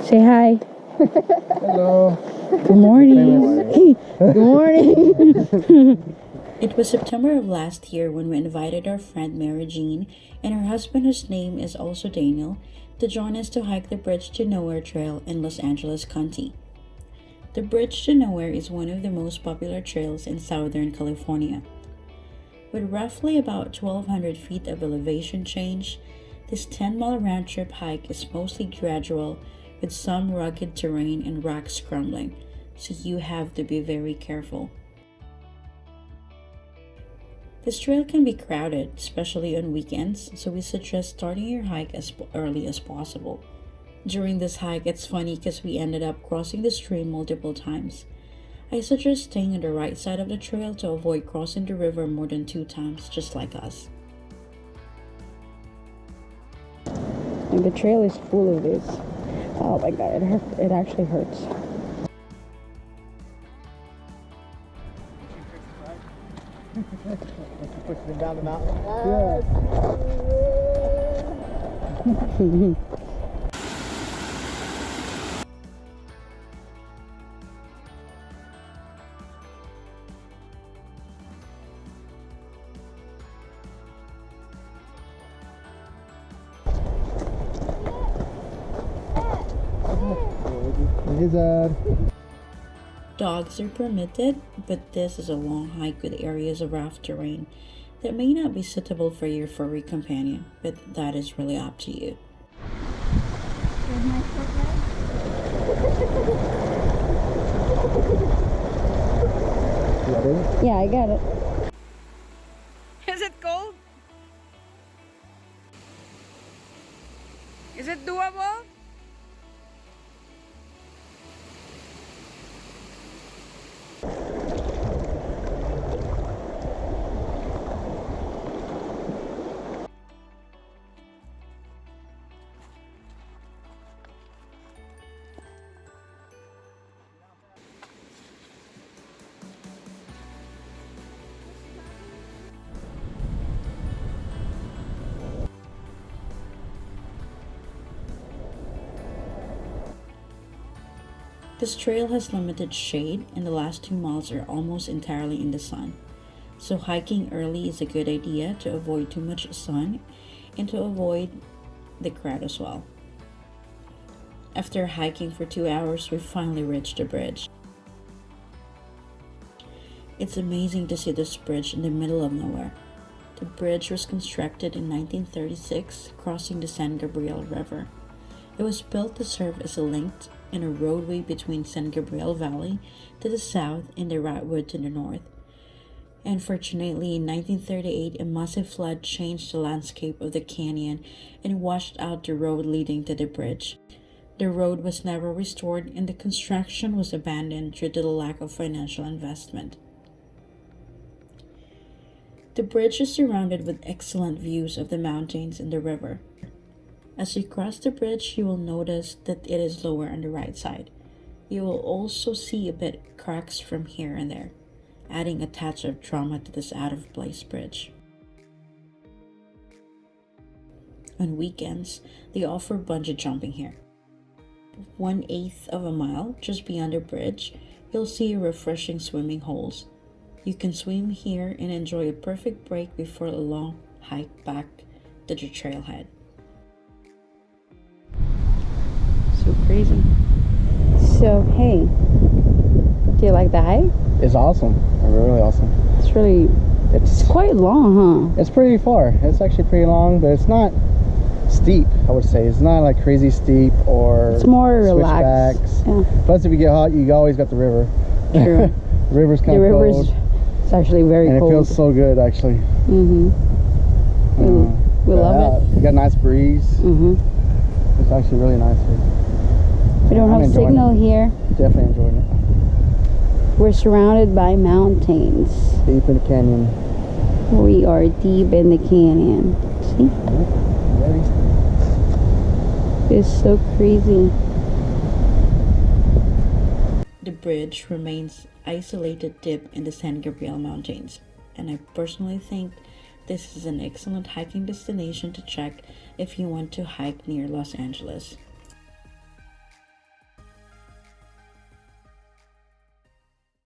Say hi. Hello. Good morning. Good morning. It was September of last year when we invited our friend Mary Jean and her husband, whose name is also Daniel, to join us to hike the Bridge to Nowhere Trail in Los Angeles County. The Bridge to Nowhere is one of the most popular trails in Southern California. With roughly about 1,200 feet of elevation change, this 10-mile round trip hike is mostly gradual with some rugged terrain and rock scrambling, so you have to be very careful. This trail can be crowded, especially on weekends, so we suggest starting your hike as early as possible. During this hike, it's funny because we ended up crossing the stream multiple times. I suggest staying on the right side of the trail to avoid crossing the river more than 2 times, just like us. And the trail is full of this. Oh my god, it actually hurts. Pushing it down the mountain. Dogs are permitted, but this is a long hike with areas of rough terrain that may not be suitable for your furry companion, but that is really up to you. Yeah, I got it. Is it cold? Is it doable? This trail has limited shade, and the last 2 miles are almost entirely in the sun. So hiking early is a good idea to avoid too much sun and to avoid the crowd as well. After hiking for 2 hours, we finally reached the bridge. It's amazing to see this bridge in the middle of nowhere. The bridge was constructed in 1936, crossing the San Gabriel River. It was built to serve as a link in a roadway between San Gabriel Valley to the south and the Redwood to the north. Unfortunately, in 1938, a massive flood changed the landscape of the canyon and washed out the road leading to the bridge. The road was never restored and the construction was abandoned due to the lack of financial investment. The bridge is surrounded with excellent views of the mountains and the river. As you cross the bridge, you will notice that it is lower on the right side. You will also see a bit cracks from here and there, adding a touch of drama to this out-of-place bridge. On weekends, they offer bungee jumping here. 1/8 of a mile just beyond the bridge, you'll see refreshing swimming holes. You can swim here and enjoy a perfect break before a long hike back to the trailhead. So crazy. So, hey, do you like the hike? It's awesome. Really awesome. It's quite long, huh? It's pretty far. It's actually pretty long, but it's not steep, I would say. It's not like crazy steep or It's more relaxed. switchbacks. Yeah. Plus, if you get hot, you always got the river. True. The river's kind The of river's cold. it's actually very And cold. it feels so good, actually. Mm-hmm. We But, love it. You got a nice breeze. Mm-hmm. It's actually really nice here. We don't I'm have enjoying signal it. here. Definitely enjoying it. We're surrounded by mountains. Deep in the canyon. We are deep in the canyon. See? Ready? It's so crazy. The bridge remains isolated deep in the San Gabriel Mountains, and I personally think this is an excellent hiking destination to check if you want to hike near Los Angeles.